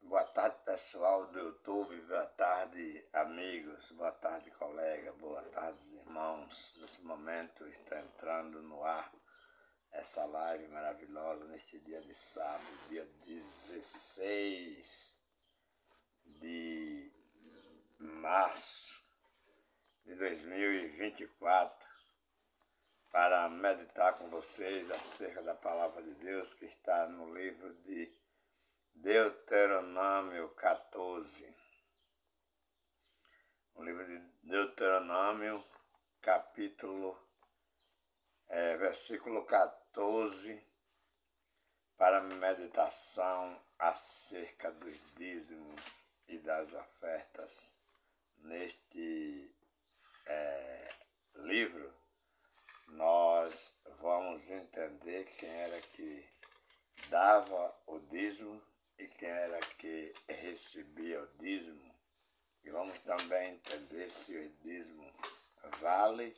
Boa tarde, pessoal do YouTube, boa tarde, amigos, boa tarde, colega, boa tarde, irmãos. Nesse momento está entrando no ar essa live maravilhosa neste dia de sábado, dia 16 de março de 2024, para meditar com vocês acerca da palavra de Deus que está no livro de Deuteronômio 14. O livro de Deuteronômio, versículo 14, para meditação acerca dos dízimos e das ofertas. Neste livro, nós vamos entender quem era que dava o dízimo e quem era que recebia o dízimo. E vamos também entender se o dízimo vale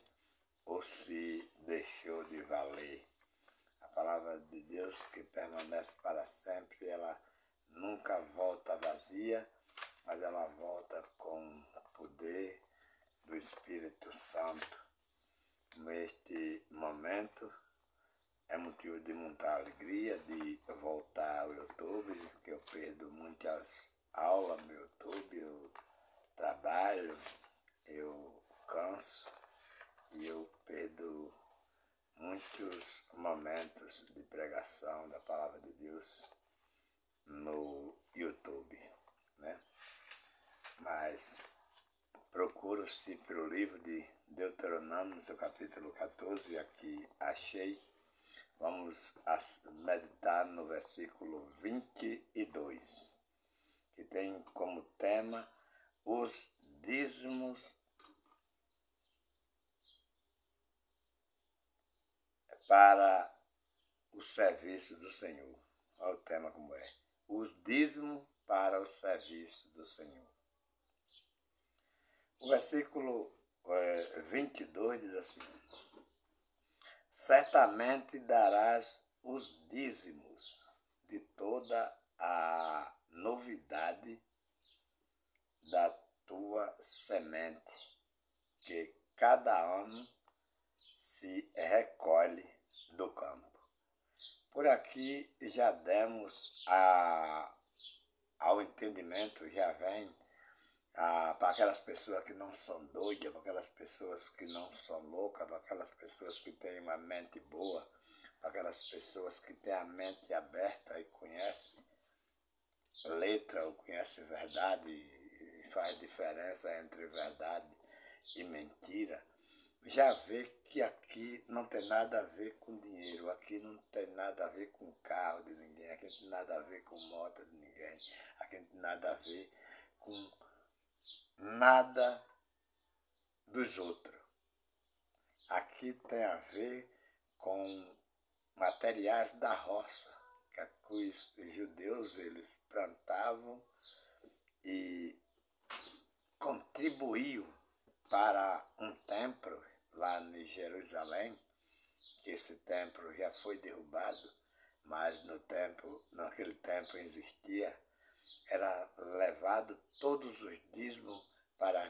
ou se deixou de valer. A palavra de Deus que permanece para sempre, ela nunca volta vazia, mas ela volta com o poder do Espírito Santo. Neste momento, é motivo de muita alegria de voltar ao YouTube, porque eu perdo muitas aulas no YouTube, eu trabalho, eu canso e eu perdo muitos momentos de pregação da Palavra de Deus no YouTube, né? Mas procuro sempre o livro de Deuteronômio, no seu capítulo 14, aqui achei. Vamos meditar no versículo 22, que tem como tema os dízimos para o serviço do Senhor. Olha o tema como é. Os dízimos para o serviço do Senhor. O versículo 22 diz assim: certamente darás os dízimos de toda a novidade da tua semente, que cada ano se recolhe do campo. Por aqui já demos ao entendimento, já vem para aquelas pessoas que não são doidas, para aquelas pessoas que não são loucas, para aquelas pessoas que têm uma mente boa, para aquelas pessoas que têm a mente aberta e conhecem letra ou conhecem verdade e faz diferença entre verdade e mentira. Já vê que aqui não tem nada a ver com dinheiro, aqui não tem nada a ver com carro de ninguém, aqui não tem nada a ver com moto de ninguém, aqui não tem nada a ver com nada dos outros. Aqui tem a ver com materiais da roça, que os judeus eles plantavam e contribuíam para um templo lá em Jerusalém. Esse templo já foi derrubado, mas naquele templo existia. Era levado todos os dízimos para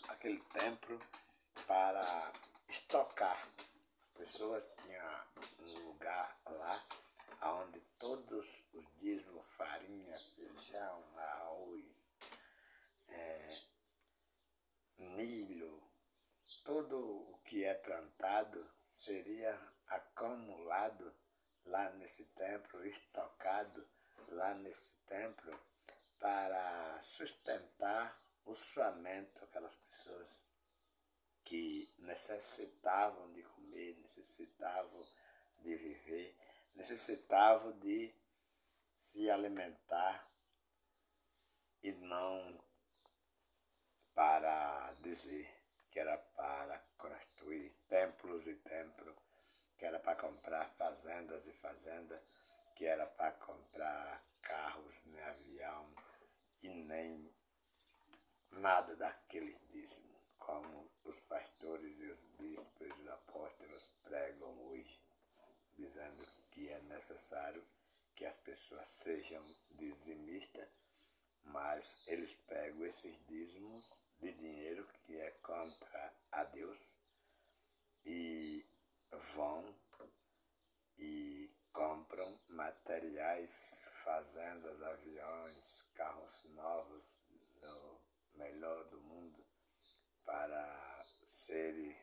aquele templo para estocar. As pessoas tinham um lugar lá onde todos os dízimos, farinha, feijão, arroz, milho, tudo o que é plantado seria acumulado lá nesse templo, estocado lá nesse templo, para sustentar o sustento aquelas pessoas que necessitavam de comer, necessitavam de viver, necessitavam de se alimentar, e não para dizer que era para construir templos e templos, que era para comprar fazendas e fazendas, que era para comprar carros, nem avião, e nem nada daqueles dízimos, como os pastores e os bispos e os apóstolos pregam hoje, dizendo que é necessário que que as pessoas sejam dizimistas, mas eles pegam esses dízimos de dinheiro que é contra a Deus e vão e compram materiais, fazendas, aviões, carros novos, no melhor do mundo, para serem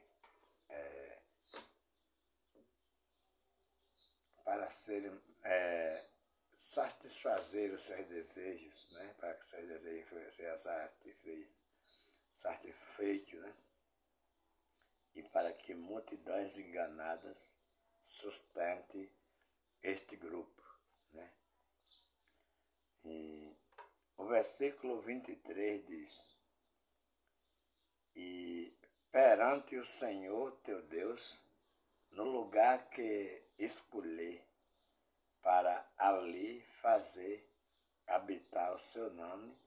satisfazer os seus desejos, né? Para que os seus desejos sejam satisfeitos, né? E para que multidões enganadas sustente este grupo, né? E o versículo 23 diz: e perante o Senhor teu Deus, no lugar que escolher para ali fazer habitar o seu nome,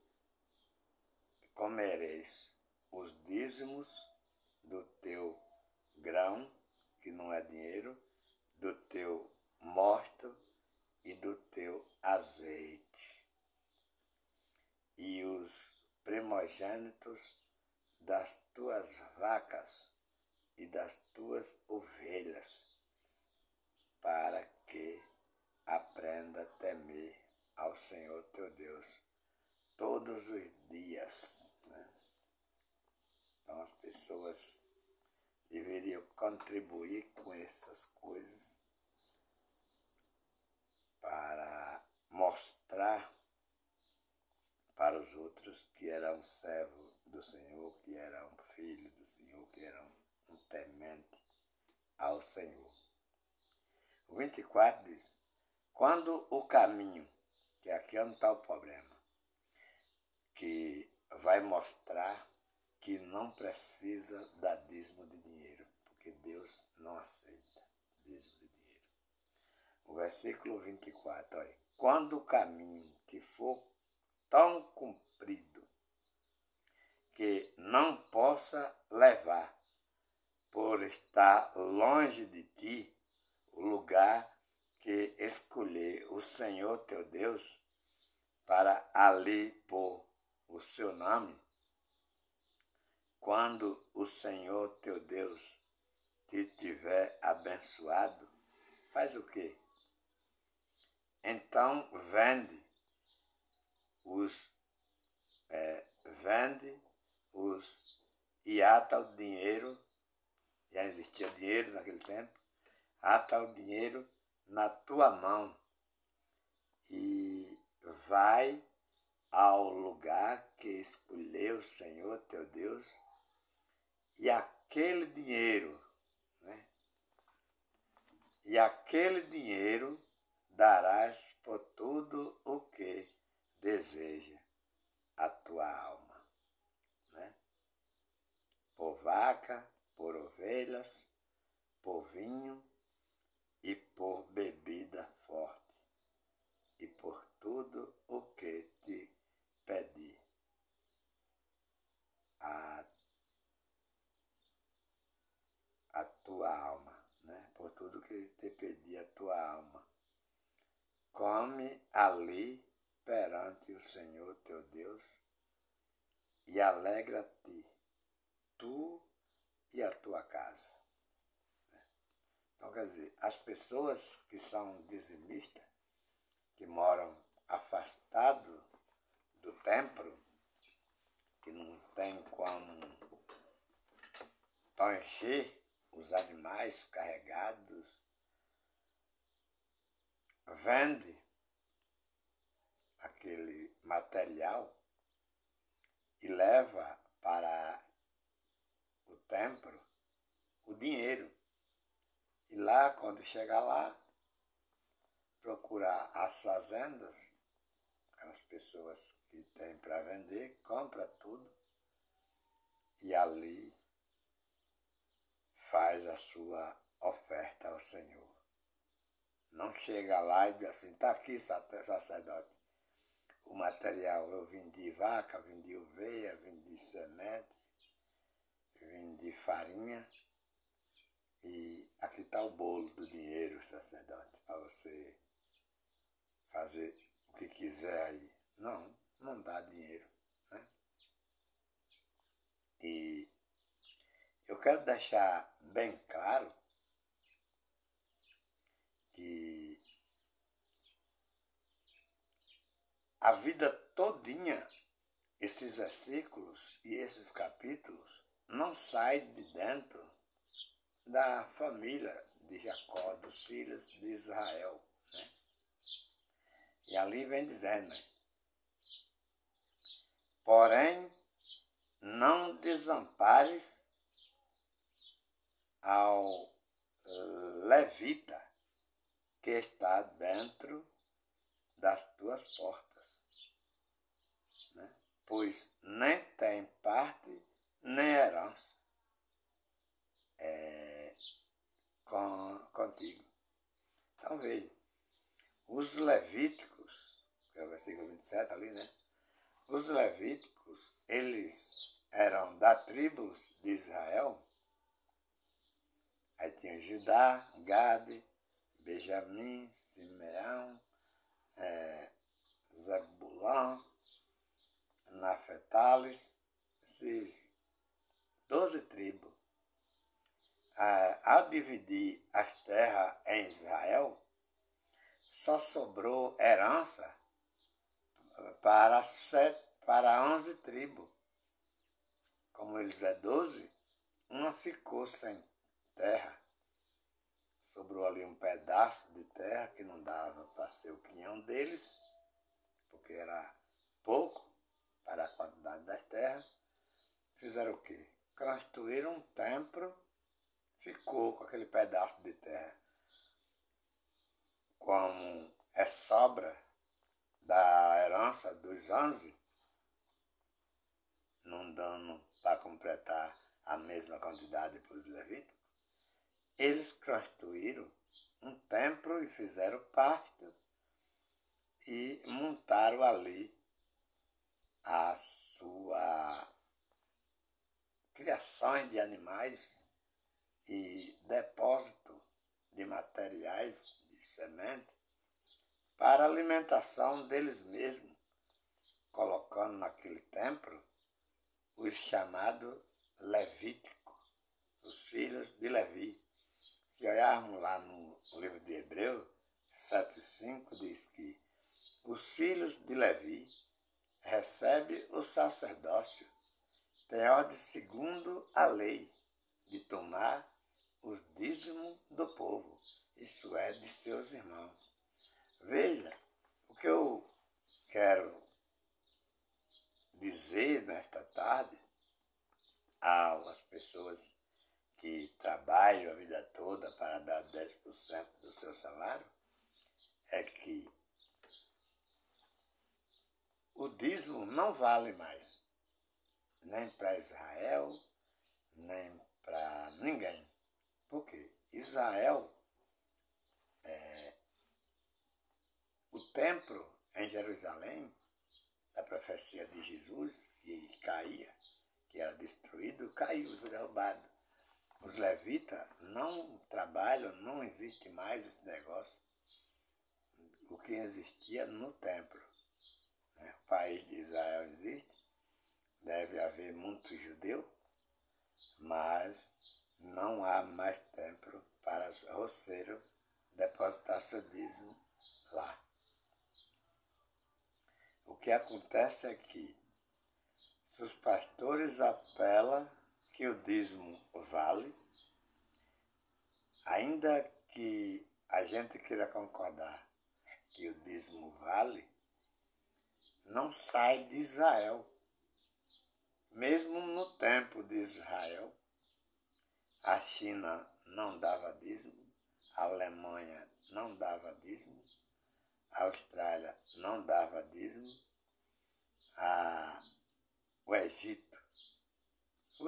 comereis os dízimos do teu grão, que não é dinheiro, do teu mosto e do teu azeite, e os primogênitos das tuas vacas e das tuas ovelhas, para que aprenda a temer ao Senhor teu Deus todos os dias, né? Então as pessoas deveriam contribuir com essas coisas para mostrar para os outros que era um servo do Senhor, que era um filho do Senhor, que era um temente ao Senhor. O 24 diz: quando o caminho, que aqui é onde está o problema, que vai mostrar que não precisa dar dízimo de dinheiro, porque Deus não aceita dízimo de dinheiro. O versículo 24, olha: quando o caminho que for tão comprido que não possa levar, por estar longe de ti, o lugar que escolher o Senhor teu Deus para ali pôr o seu nome, quando o Senhor teu Deus te tiver abençoado, faz o quê? Então vende e ata o dinheiro, já existia dinheiro naquele tempo, ata o dinheiro na tua mão e vai ao lugar que escolheu o Senhor teu Deus, e aquele dinheiro, né? E aquele dinheiro darás por tudo o que deseja a tua alma, né? Por vaca, por ovelhas, por vinho e por bebida forte, e por tudo o que te pedir a tua alma, né? Por tudo que te pedir a tua alma. Come ali perante o Senhor teu Deus e alegra-te, tu e a tua casa. Então, quer dizer, as pessoas que são dizimistas, que moram afastados do templo, que não tem como tanger os animais carregados, vende aquele material e leva para o templo o dinheiro. E lá, quando chega lá, procurar as fazendas, aquelas pessoas que têm para vender, compra tudo e ali faz a sua oferta ao Senhor. Não chega lá e diz assim: está aqui, sacerdote, o material, eu vendi vaca, vendi ovelha, vendi semente, vendi farinha, e aqui está o bolo do dinheiro, sacerdote, para você fazer o que quiser aí. Não, não dá dinheiro, né? E eu quero deixar bem claro que a vida todinha, esses versículos e esses capítulos não saem de dentro da família de Jacó, dos filhos de Israel, né? E ali vem dizendo, né? Porém, não desampares ao levita que está dentro das tuas portas, né? Pois nem tem parte nem herança contigo. Então veja, os levíticos, que é o versículo 27 ali, né? Os levíticos, eles eram da tribo de Israel. Aí tinha Judá, Gade, Benjamim, Simeão, Zebulão, Nafetales, esses 12 tribos. Ao dividir as terras em Israel, só sobrou herança para 11 tribos. Como eles é 12, uma ficou sem terra. Sobrou ali um pedaço de terra que não dava para ser o quinhão deles, porque era pouco para a quantidade das terras. Fizeram o quê? Construíram um templo, ficou com aquele pedaço de terra. Como é sobra da herança dos 11, não dando para completar a mesma quantidade para os levíticos, eles construíram um templo e fizeram pasto e montaram ali a sua criação de animais e depósito de materiais de semente para a alimentação deles mesmos, colocando naquele templo os chamados levíticos, os filhos de Levi. Se olharmos lá no livro de Hebreus 7,5, diz que os filhos de Levi recebem o sacerdócio, tem ordem segundo a lei de tomar os dízimos do povo, isso é, de seus irmãos. Veja, o que eu quero dizer nesta tarde às pessoas que trabalham a vida toda para dar 10% do seu salário é que o dízimo não vale mais, nem para Israel, nem para ninguém. Por quê? Israel, o templo em Jerusalém, da profecia de Jesus, que caía, que era destruído, caiu, foi derrubado. Os levitas não trabalham, não existe mais esse negócio. O que existia no templo. Né? O país de Israel existe, deve haver muito judeu, mas não há mais templo para os roceiros depositar seu dízimo lá. O que acontece é que, se os pastores apelam que o dízimo vale, ainda que a gente queira concordar que o dízimo vale, não sai de Israel. Mesmo no tempo de Israel, a China não dava dízimo, a Alemanha não dava dízimo, a Austrália não dava dízimo, o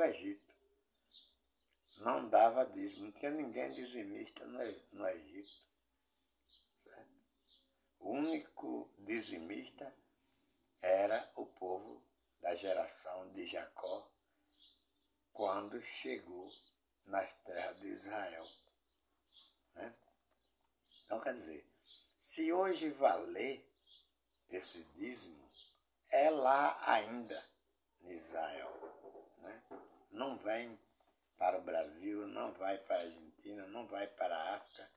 Egito não dava dízimo, não tinha ninguém dizimista no Egito. Certo? O único dizimista era o povo da geração de Jacó, quando chegou nas terras de Israel. Né? Então, quer dizer, Se hoje valer esse dízimo, é lá ainda em Israel, né? Não vem para o Brasil, não vai para a Argentina, não vai para a África.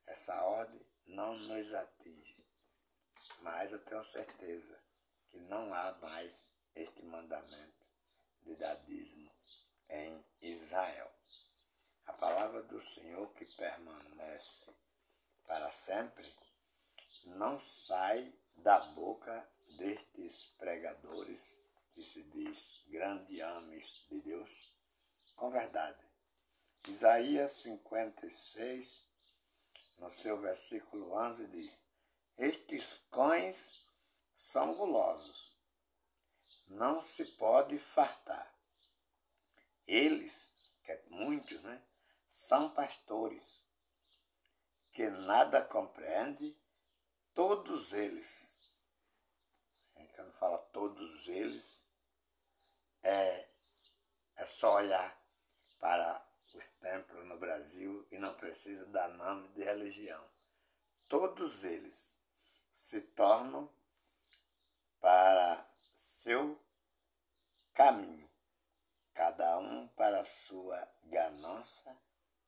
Essa ordem não nos atinge. Mas eu tenho certeza que não há mais este mandamento de dar dízimo em Israel. A palavra do Senhor, que permanece para sempre, não sai da boca destes pregadores que se diz grande homens de Deus, com verdade. Isaías 56, no seu versículo 11, diz: estes cães são gulosos, não se pode fartar. Eles, que é muitos, né, são pastores, que nada compreendem, todos eles. Quando fala todos eles, é só olhar para os templos no Brasil e não precisa dar nome de religião. Todos eles se tornam para seu caminho, cada um para a sua ganância,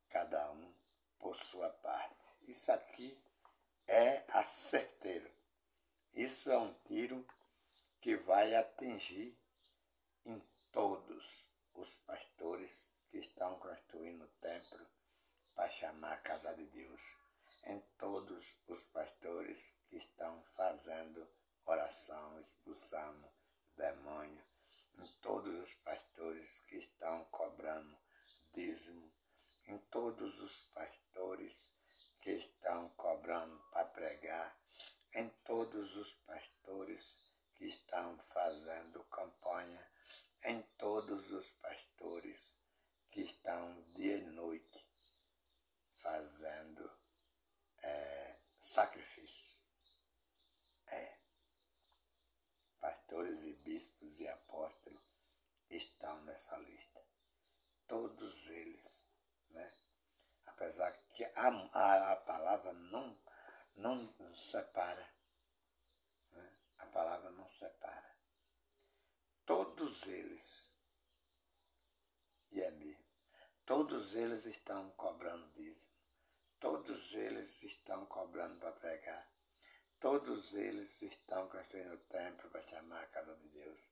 cada um por sua parte. Isso aqui é a certeiro. Isso é um tiro que vai atingir em todos os pastores que estão construindo o templo para chamar a casa de Deus, em todos os pastores que estão fazendo oração, expulsando demônio, em todos os pastores que estão cobrando dízimo, em todos os pastores que estão cobrando para pregar, em todos os pastores que estão fazendo campanha, em todos os pastores que estão dia e noite fazendo sacrifício. Pastores e bispos e apóstolos estão nessa lista. Todos eles, né? Apesar que a palavra não separa, né? A palavra não separa. Todos eles, e é mesmo, todos eles estão cobrando dízimo, todos eles estão cobrando para pregar, todos eles estão construindo o templo para chamar a casa de Deus,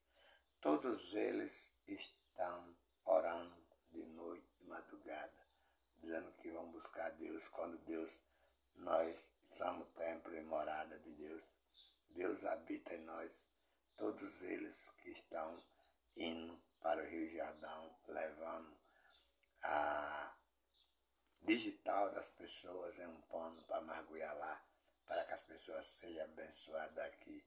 todos eles estão orando de noite, de madrugada, dizendo que vão buscar Deus, quando nós somos templo e morada de Deus. Deus habita em nós. Todos eles que estão indo para o Rio Jordão, levando a digital das pessoas em um pano para mergulhar lá, para que as pessoas sejam abençoadas aqui,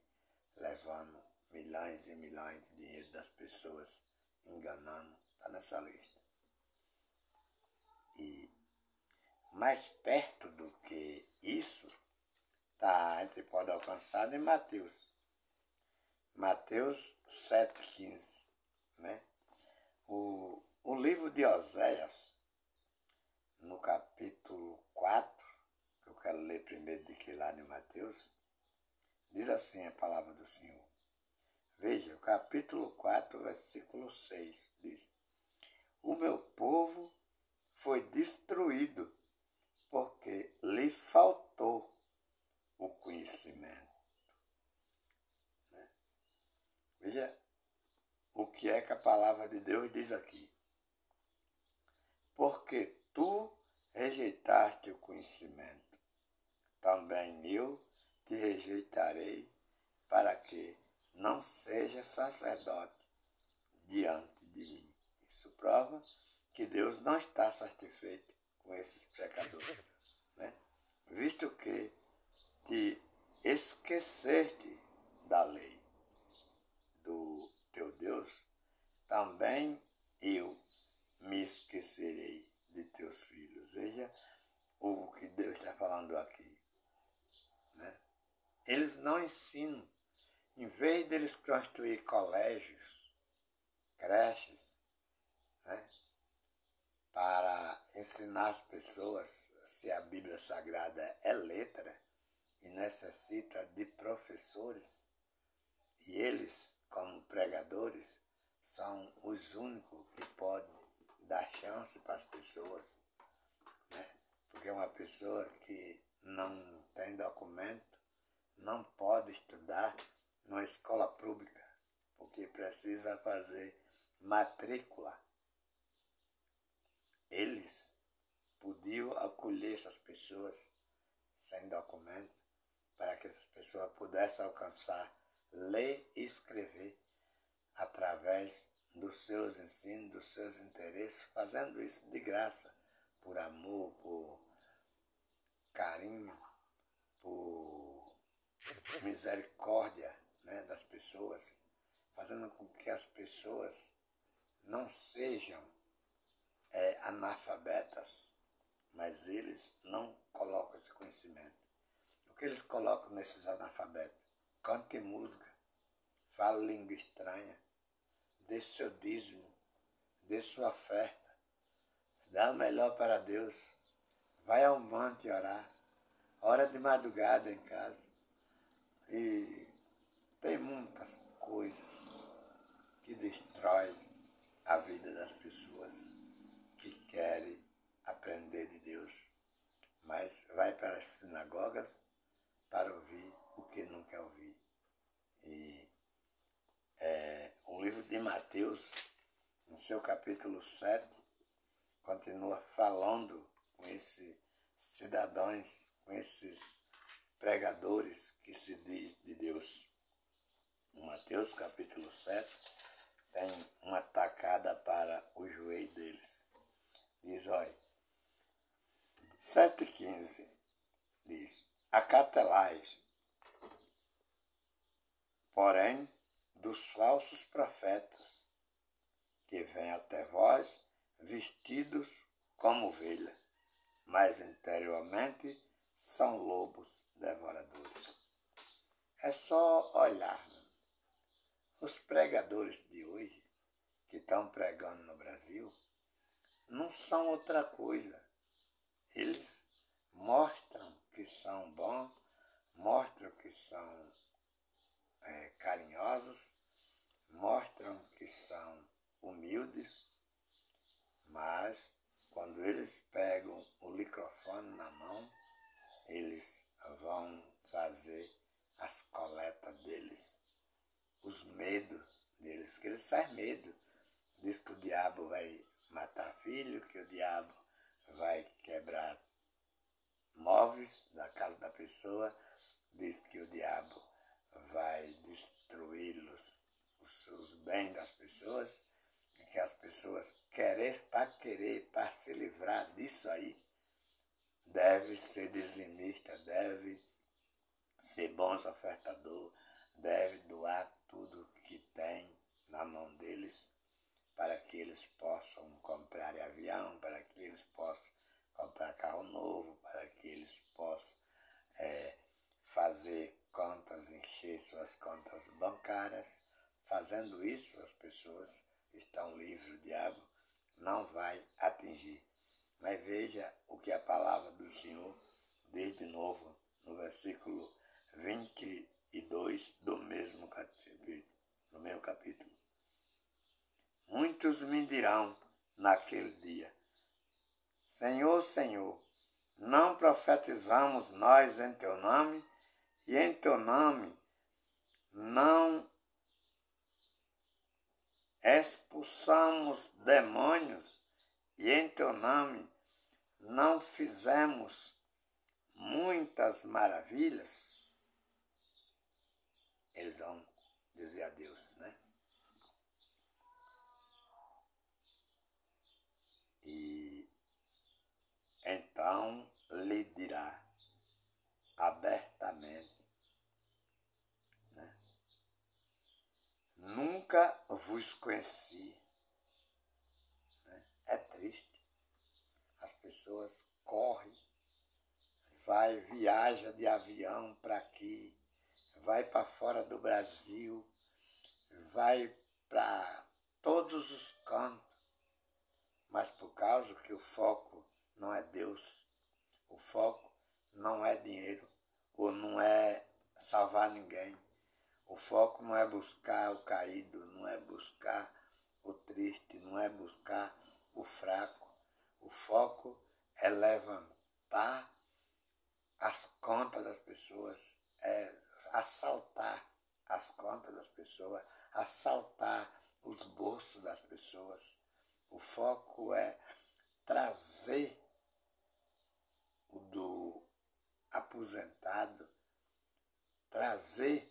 levando milhões e milhões de dinheiro das pessoas, enganando, está nessa lista. E mais perto do que isso, a gente pode alcançar em Mateus. Mateus 7,15, né? O livro de Oséias, no capítulo 4, que eu quero ler primeiro do que lá de Mateus, diz assim a palavra do Senhor. Veja, o capítulo 4, versículo 6, diz: o meu povo foi destruído porque lhe faltou o conhecimento. Né? Veja o que é que a palavra de Deus diz aqui. Porque tu rejeitaste o conhecimento, também eu te rejeitarei, para que não seja sacerdote diante de mim. Isso prova que Deus não está satisfeito com esses pecadores, né? Visto que te esqueceste da lei do teu Deus, também eu me esquecerei de teus filhos. Veja o que Deus está falando aqui, né? Eles não ensinam. Em vez deles construir colégios, creches, né, para ensinar as pessoas se a Bíblia Sagrada é letra, e necessita de professores, e eles, como pregadores, são os únicos que podem dar chance para as pessoas, né? Porque uma pessoa que não tem documento não pode estudar numa escola pública, porque precisa fazer matrícula. Eles podiam acolher essas pessoas sem documento, para que essas pessoas pudessem alcançar, ler e escrever através dos seus ensinos, dos seus interesses, fazendo isso de graça, por amor, por carinho, por misericórdia, né, das pessoas, fazendo com que as pessoas não sejam analfabetas, mas eles não colocam esse conhecimento. O que eles colocam nesses analfabetos? Cante música, fale língua estranha, dê seu dízimo, dê sua oferta, dá o melhor para Deus, vai ao monte orar, ora de madrugada em casa. E tem muitas coisas que destroem a vida das pessoas que querem aprender de Deus, mas vai para as sinagogas para ouvir o que não quer ouvir. E o livro de Mateus, no seu capítulo 7, continua falando com esses cidadãos, com esses pregadores que se diz de Deus. Em Mateus capítulo 7, tem uma tacada para o joelho deles. Diz, olha, 7,15, diz, acatelais, porém, dos falsos profetas, que vêm até vós vestidos como ovelha, mas interiormente são lobos devoradores. É só olhar. Os pregadores de hoje, que estão pregando no Brasil, não são outra coisa. Eles mostram que são bons, mostram que são carinhosos, mostram que são humildes, mas quando eles pegam o microfone na mão, eles vão fazer as coletas deles, os medos deles, que eles têm medo. Diz que o diabo vai matar filho, que o diabo vai quebrar móveis da casa da pessoa, diz que o diabo vai destruí-los, os bens das pessoas, e que as pessoas para se livrar disso aí, deve ser dizimista, deve ser bons ofertador, deve doar tudo que tem na mão deles, para que eles possam comprar avião, para que eles possam comprar carro novo, para que eles possam fazer contas, encher suas contas bancárias. Fazendo isso, as pessoas estão livres, o diabo não vai atingir. Mas veja o que a palavra do Senhor diz de novo no versículo 22 do mesmo capítulo. Muitos me dirão naquele dia, Senhor, Senhor, não profetizamos nós em teu nome, e em teu nome não expulsamos demônios, e em teu nome não fizemos muitas maravilhas? Eles vão dizer a Deus, né? E então lhe dirá abertamente, né? Nunca vos conheci. Né? É triste. As pessoas correm, viaja de avião para aqui, vai para fora do Brasil, vai para todos os cantos, mas por causa que o foco não é Deus, o foco não é dinheiro, ou não é salvar ninguém. O foco não é buscar o caído, não é buscar o triste, não é buscar o fraco. O foco é levantar as contas das pessoas, é assaltar as contas das pessoas, assaltar os bolsos das pessoas. O foco é trazer o do aposentado, trazer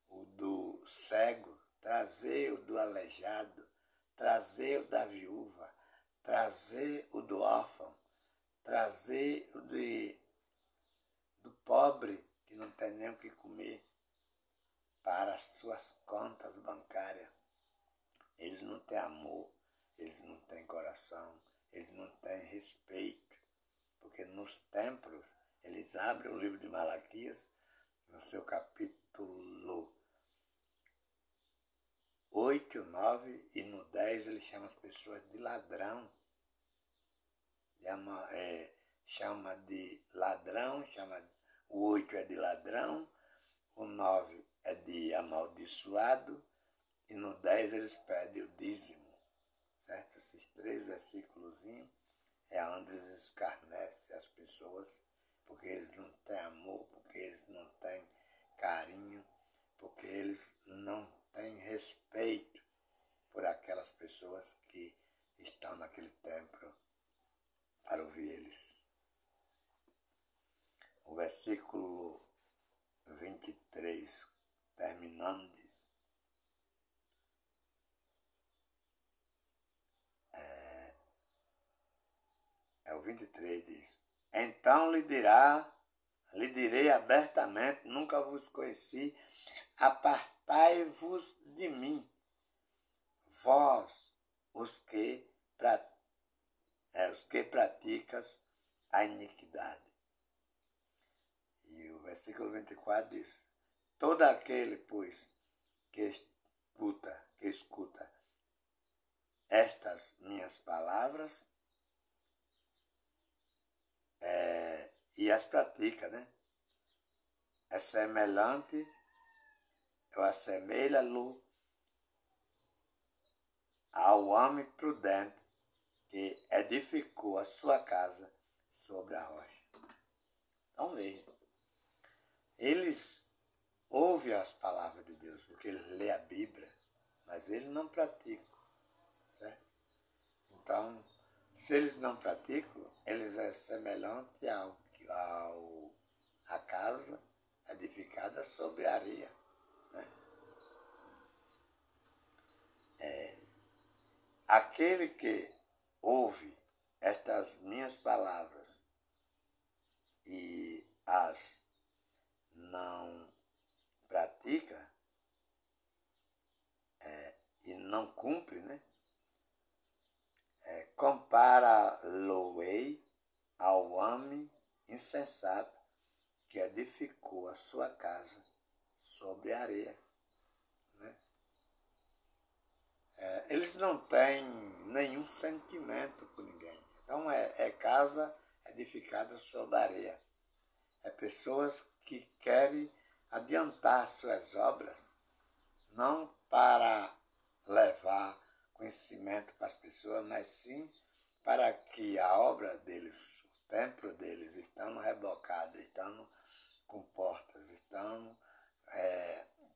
o do cego, trazer o do aleijado, trazer o da viúva, trazer o do órfão, trazer o do pobre que não tem nem o que comer para as suas contas bancárias. Eles não têm amor, eles não têm coração, eles não têm respeito, porque nos templos eles abrem o livro de Malaquias, no seu capítulo 8, 9 e no 10 ele chama as pessoas de ladrão. Chama de ladrão, o 8 é de ladrão, o 9 é de amaldiçoado e no 10 eles pedem o dízimo. Certo? Esses 3 versículos é onde eles escarnecem as pessoas, porque eles não têm amor, porque eles não têm carinho, porque eles não têm respeito por aquelas pessoas que estão naquele templo para ouvir eles. O versículo 23, terminando, diz: o 23 diz: então lhe direi abertamente, nunca vos conheci, apartai-vos de mim, vós, os que praticas a iniquidade. E o versículo 24 diz: todo aquele, pois, que escuta estas minhas palavras e as pratica, né? É semelhante, eu assemelho-lo ao homem prudente que edificou a sua casa sobre a rocha. Então veja, eles ouvem as palavras de Deus, porque eles lêem a Bíblia, mas eles não praticam, certo? Então, se eles não praticam, eles é semelhante à casa edificada sobre areia, né? Aquele que ouve estas minhas palavras e as não pratica e não cumpre, né? Compara-lo-ei ao homem insensato que edificou a sua casa sobre a areia. Né? Eles não têm nenhum sentimento por ninguém. Então é casa edificada sobre a areia. É pessoas que querem adiantar suas obras, não para levar conhecimento para as pessoas, mas sim para que a obra deles, o templo deles, estão rebocados, estão com portas, estão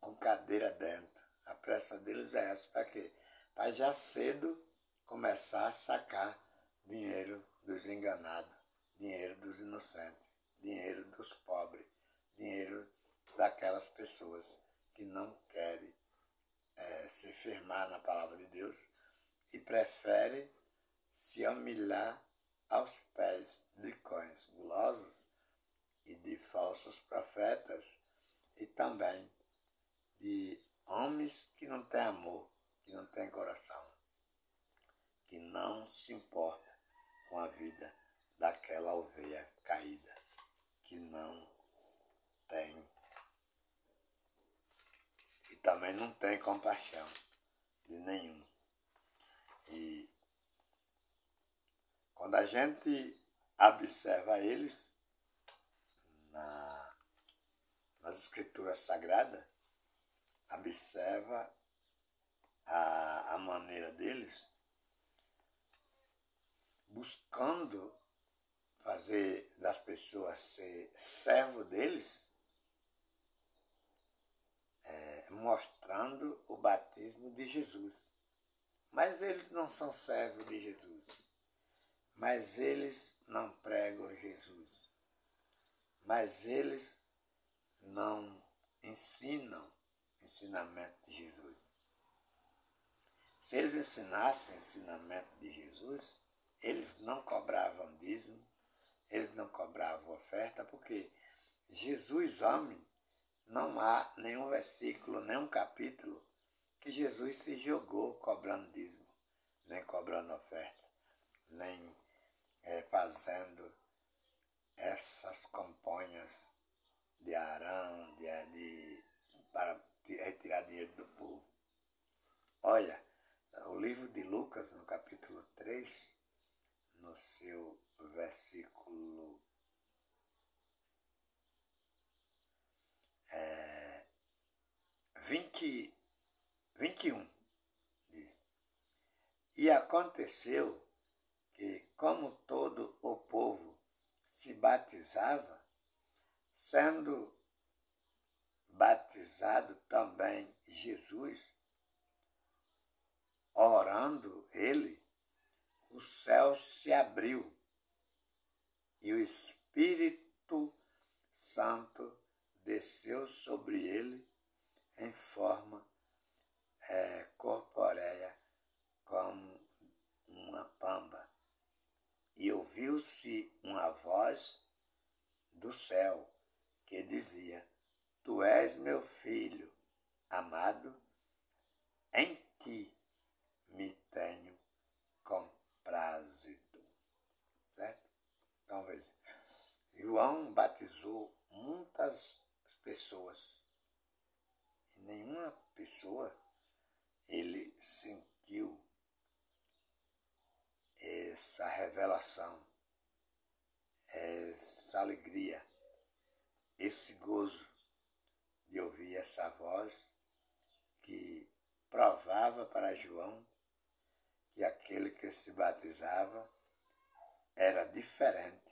com cadeira dentro. A pressa deles é essa, para quê? Para já cedo começar a sacar dinheiro dos enganados, dinheiro dos inocentes, dinheiro dos pobres, dinheiro daquelas pessoas que não querem se firmar na palavra de Deus e prefere se humilhar aos pés de cães gulosos e de falsos profetas e também de homens que não têm amor, que não têm coração, que não se importa com a vida daquela ovelha caída, que não tem e também não tem compaixão de nenhum. E quando a gente observa eles nas Escrituras Sagradas, observa a maneira deles, buscando fazer das pessoas ser servo deles, mostrando o batismo de Jesus. Mas eles não são servos de Jesus. Mas eles não pregam Jesus. Mas eles não ensinam o ensinamento de Jesus. Se eles ensinassem o ensinamento de Jesus, eles não cobravam dízimo, eles não cobravam oferta, porque Jesus, homem, não há nenhum versículo, nenhum capítulo que Jesus se jogou cobrando dízimo, nem cobrando oferta, nem fazendo essas campanhas de Arão, para retirar dinheiro do povo. Olha, o livro de Lucas, no capítulo 3, no seu versículo 21, diz: E aconteceu que, como todo o povo se batizava, sendo batizado também Jesus, orando ele, o céu se abriu e o Espírito Santo desceu sobre ele em forma corpórea como uma pomba. E ouviu-se uma voz do céu que dizia: Tu és meu filho amado, em ti me tenho comprazido. Certo? Então veja, João batizou muitas pessoas e nenhuma pessoa ele sentiu essa revelação, essa alegria, esse gozo de ouvir essa voz que provava para João que aquele que se batizava era diferente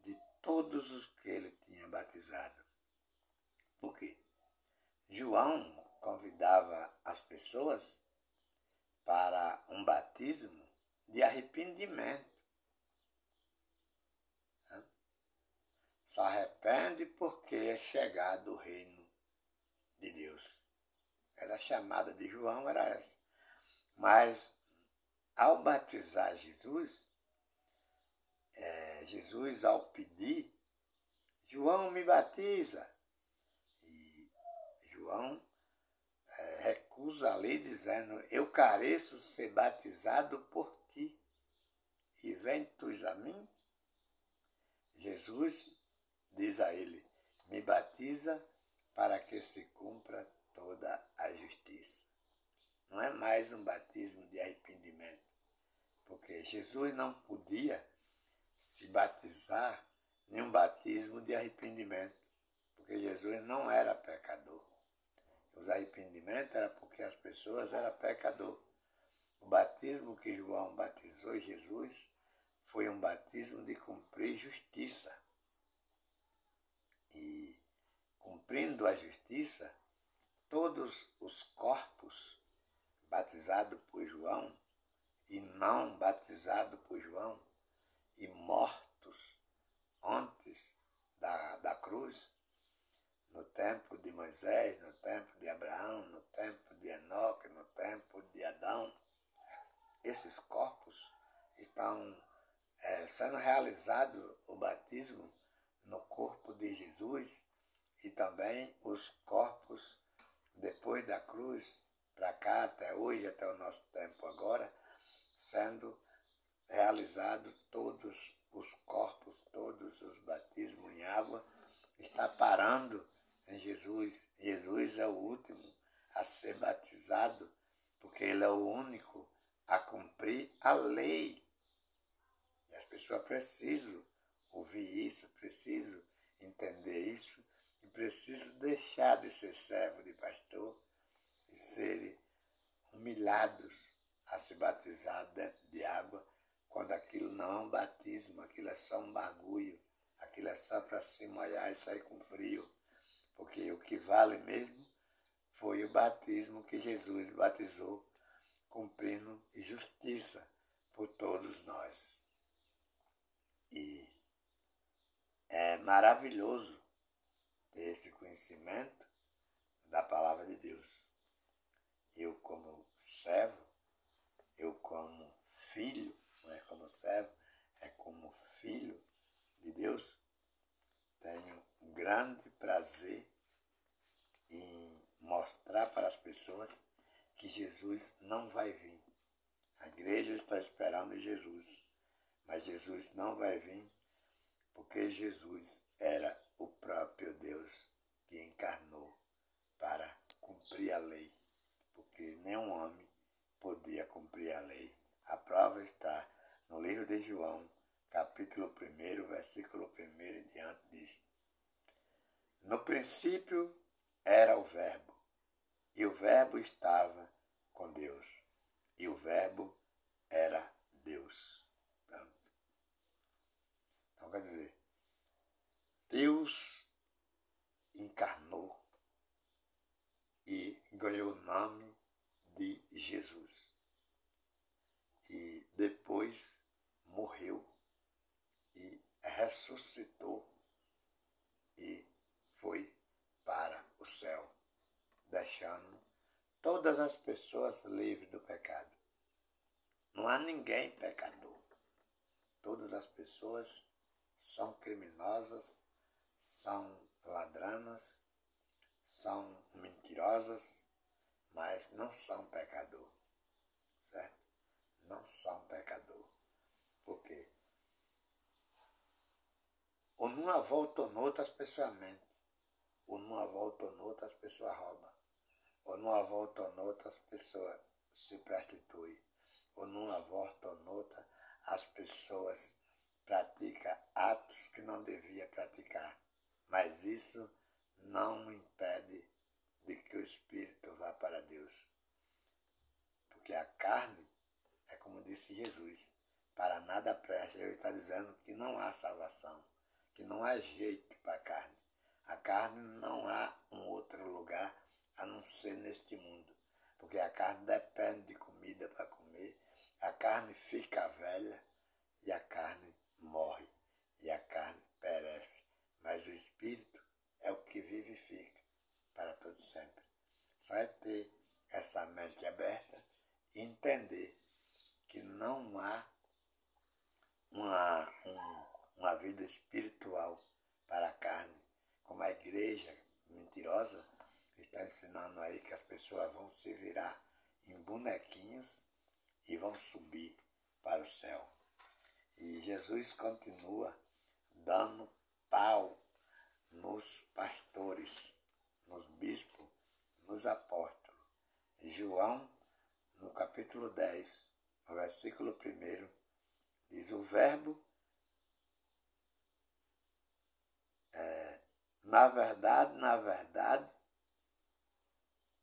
de todos os que ele tinha batizado. Por quê? João convidava as pessoas para um batismo de arrependimento. Se arrepende porque é chegado o reino de Deus. Era a chamada de João, era essa. Mas, ao batizar Jesus, Jesus, ao pedir, João me batiza. E João recusa ali, dizendo: Eu careço ser batizado por ti. E vem tu a mim? Jesus diz a ele: Me batiza para que se cumpra toda a justiça. Não é mais um batismo de arrependimento, porque Jesus não podia se batizar em um batismo de arrependimento, porque Jesus não era pecador. Os arrependimentos era porque as pessoas eram pecadores. O batismo que João batizou Jesus foi um batismo de cumprir justiça. E, cumprindo a justiça, todos os corpos batizados por João e não batizados por João e mortos antes da cruz, no tempo de Moisés, no tempo de Abraão, no tempo de Enoque, no tempo de Adão, esses corpos estão sendo realizado o batismo no corpo de Jesus e também os corpos depois da cruz, para cá, até hoje, até o nosso tempo agora, sendo realizado todos os corpos, todos os batismos em água, está parando em Jesus. Jesus é o último a ser batizado, porque ele é o único a cumprir a lei. E as pessoas precisam ouvir isso, precisam entender isso e precisam deixar de ser servo de pastor e serem humilhados a se batizar dentro de água, quando aquilo não é um batismo, aquilo é só um bagulho, aquilo é só para se molhar e sair com frio, porque o que vale mesmo foi o batismo que Jesus batizou, cumprindo justiça por todos nós. E é maravilhoso ter esse conhecimento da palavra de Deus. Eu como servo, eu como filho, não é como servo, é como filho de Deus, tenho um grande prazer em mostrar para as pessoas que Jesus não vai vir. A igreja está esperando Jesus, mas Jesus não vai vir porque Jesus era o próprio Deus que encarnou para cumprir a lei, porque nenhum homem podia cumprir a lei. A prova está no livro de João, capítulo 1, versículo 1 e diante disso. No princípio era o Verbo, e o Verbo estava com Deus, e o Verbo era Deus. Pronto. Então quer dizer, Deus encarnou e ganhou o nome de Jesus. E depois morreu e ressuscitou e foi para o céu, deixando todas as pessoas livres do pecado. Não há ninguém pecador. Todas as pessoas são criminosas, são ladrões, são mentirosas, mas não são pecador, certo? Não são pecador. Por quê? Ou numa volta ou noutra as pessoas mentem, ou numa volta ou noutra as pessoas roubam, ou numa volta ou noutra as pessoas se prostituem, ou numa volta ou noutra as pessoas praticam atos que não deviam praticar. Mas isso não impede de que o espírito vá para Deus. Porque a carne, é como disse Jesus, para nada presta. Ele está dizendo que não há salvação, que não há jeito para a carne. A carne não há um outro lugar a não ser neste mundo. Porque a carne depende de comida para comer, a carne fica velha e a carne morre, e a carne perece. Mas o espírito é o que vivifica para todo sempre. Só é ter essa mente aberta e entender que não há uma vida espiritual para a carne, como a igreja mentirosa está ensinando aí que as pessoas vão se virar em bonequinhos e vão subir para o céu. E Jesus continua dando pau nos pastores, nos bispos, nos apóstolos. João, no capítulo 10, no versículo 1, diz: o Verbo, na verdade,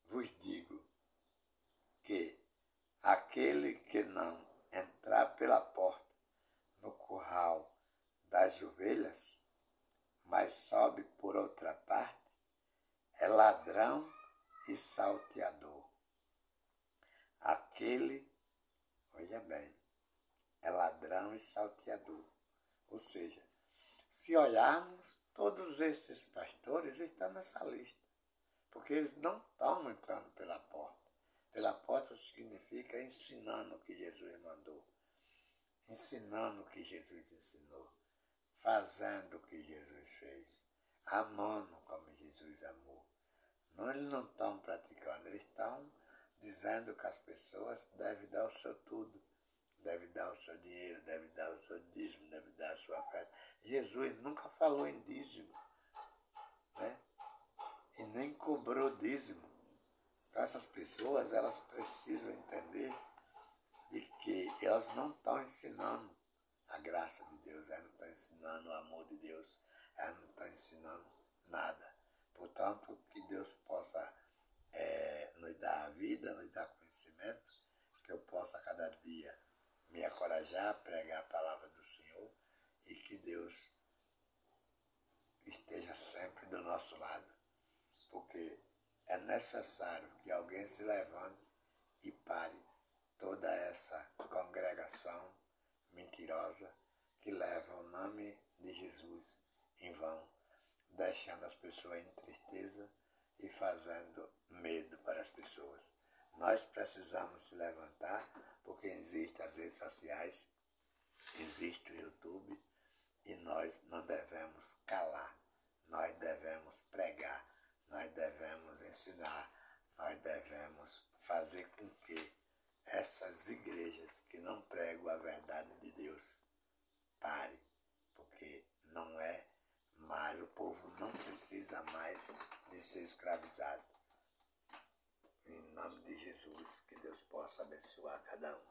vos digo que aquele que não entrar pela porta no curral das ovelhas, mas sobe por outra parte, é ladrão e salteador. Aquele, olha bem, é ladrão e salteador. Ou seja, se olharmos, todos esses pastores estão nessa lista, porque eles não estão entrando pela porta. Pela porta significa ensinando o que Jesus mandou, ensinando o que Jesus ensinou, fazendo o que Jesus fez, amando como Jesus amou. Não, eles não estão praticando, eles estão dizendo que as pessoas devem dar o seu tudo, devem dar o seu dinheiro, devem dar o seu dízimo, devem dar a sua oferta. Jesus nunca falou em dízimo, né? E nem cobrou dízimo. Então essas pessoas, elas precisam entender de que elas não estão ensinando a graça de Deus, elas não estão ensinando o amor de Deus, elas não estão ensinando nada. Portanto, que Deus possa nos dar a vida, nos dar conhecimento, que eu possa cada dia me encorajar a pregar a palavra do Senhor e que Deus esteja sempre do nosso lado, porque é necessário que alguém se levante e pare toda essa congregação mentirosa que leva o nome de Jesus em vão, deixando as pessoas em tristeza e fazendo medo para as pessoas. Nós precisamos se levantar, porque existem as redes sociais, existe o YouTube, e nós não devemos calar, nós devemos pregar, nós devemos ensinar, nós devemos fazer com que essas igrejas que não pregam a verdade de Deus parem, porque não é mais, o povo não precisa mais de ser escravizado. Em nome de Jesus, que Deus possa abençoar cada um.